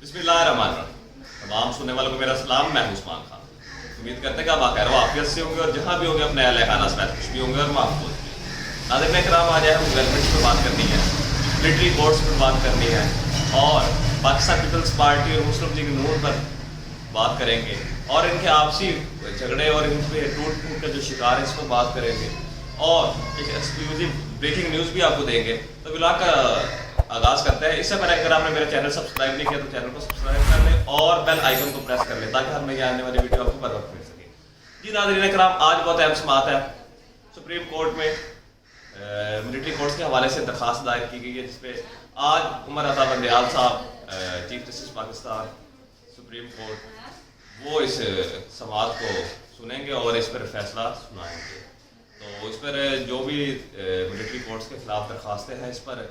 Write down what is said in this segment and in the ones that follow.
बिस्मिल्लाहिर्रहमानिर्रहीम। तमाम सुनने वालों को मेरा सलाम। मैं उस्मान खान। उम्मीद करते हैं कि आप खैर वाफियत से होंगे और जहाँ भी होंगे अपने अहले खाना समेत खुश भी होंगे और महफूज भी। नाज़रीन इकराम, आज हम डेवलपमेंट्स पर बात करनी है, मिलिट्री कोर्ट्स पर बात करनी है और पाकिस्तान पीपल्स पार्टी और मुस्लिम लीग नून पर बात करेंगे और इनके आपसी झगड़े और इन पर टूट फूट का जो शिकार है इस पर बात करेंगे और एक एक्सक्लूसिव ब्रेकिंग न्यूज़ भी आपको देंगे। तो व्लॉग का आगाज़ करते हैं। इससे पहले अगर आपने मेरा चैनल सब्सक्राइब नहीं किया तो चैनल को सब्सक्राइब कर लें और बेल आइकन को प्रेस कर लें ताकि हर मेरी आने वाली वीडियो आपको बर वक्त मिल सके। जी नाज़रीन इकराम, आज बहुत अहम समाअत है। सुप्रीम कोर्ट में मिलिट्री कोर्ट्स के हवाले से दरख्वास्त दायर की गई है जिसपे आज उमर अता बंदयाल साहब chief justice Pakistan supreme court वो इस समाअत को सुनेंगे और इस पर फैसला सुनाएंगे। तो इस पर जो भी मिलिट्री कोर्ट्स के खिलाफ दरख्वास्तें हैं इस पर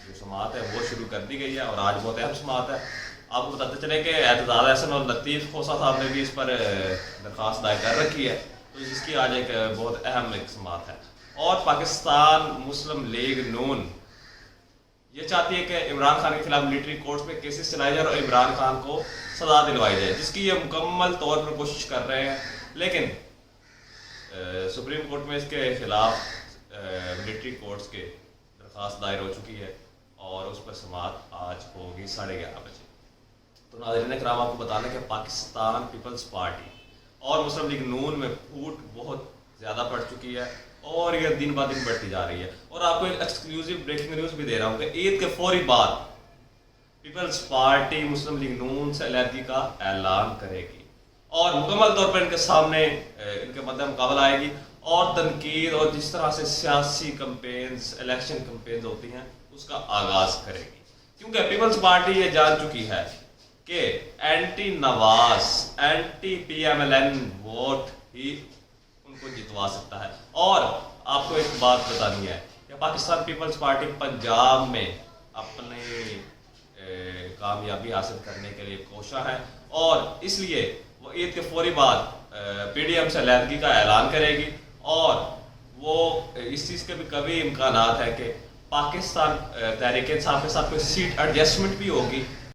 जो समाअत है वो शुरू कर दी गई है और आज बहुत अहम समाअत है। आपको बताते चले कि एतजाज़ हसन और लतीफ़ खोसा साहब ने भी इस पर दरख्वास्त दायर कर रखी है, तो जिसकी आज एक बहुत अहम एक समाअत है। और पाकिस्तान मुस्लिम लीग नून ये चाहती है कि इमरान खान के खिलाफ मिलिट्री कोर्ट्स में केसेस चलाए जाए और इमरान खान को सजा दिलवाई जाए, जिसकी ये मुकम्मल तौर पर कोशिश कर रहे हैं। लेकिन सुप्रीम कोर्ट में इसके खिलाफ मिलिट्री कोर्ट्स के दरख्वास्त दायर हो चुकी है और उस पर समाअत आज होगी 11:30 बजे। तो नाज़रीन इकराम, आपको बताना कि पाकिस्तान पीपल्स पार्टी और मुस्लिम लीग नून में फूट बहुत ज़्यादा बढ़ चुकी है और ये दिन ब दिन बढ़ती जा रही है। और आपको एक एक्सक्लूसिव ब्रेकिंग न्यूज़ भी दे रहा हूँ कि ईद के फौरी बाद पीपल्स पार्टी मुस्लिम लीग नून से अलहदगी का ऐलान करेगी और मुकम्मल तौर पर इनके सामने इनके मद्दे मुकाबला आएगी और तनकीद और जिस तरह से सियासी कैंपेन्स इलेक्शन कैंपेन्स होती हैं उसका आगाज़ करेगी। क्योंकि पीपल्स पार्टी ये जान चुकी है कि anti Nawaz anti PMLN vote ही उनको जितवा सकता है। और आपको एक बात बतानी है कि पाकिस्तान पीपल्स पार्टी पंजाब में अपनी कामयाबी हासिल करने के लिए कोशा है और इसलिए वो ईद के फौरी बाद PDM से अलहदगी का ऐलान करेगी और वो इस चीज़ के भी कभी इम्कानात है कि पाकिस्तान तहरीक इंसाफ के साथ कोई सीट एडजस्टमेंट भी होगी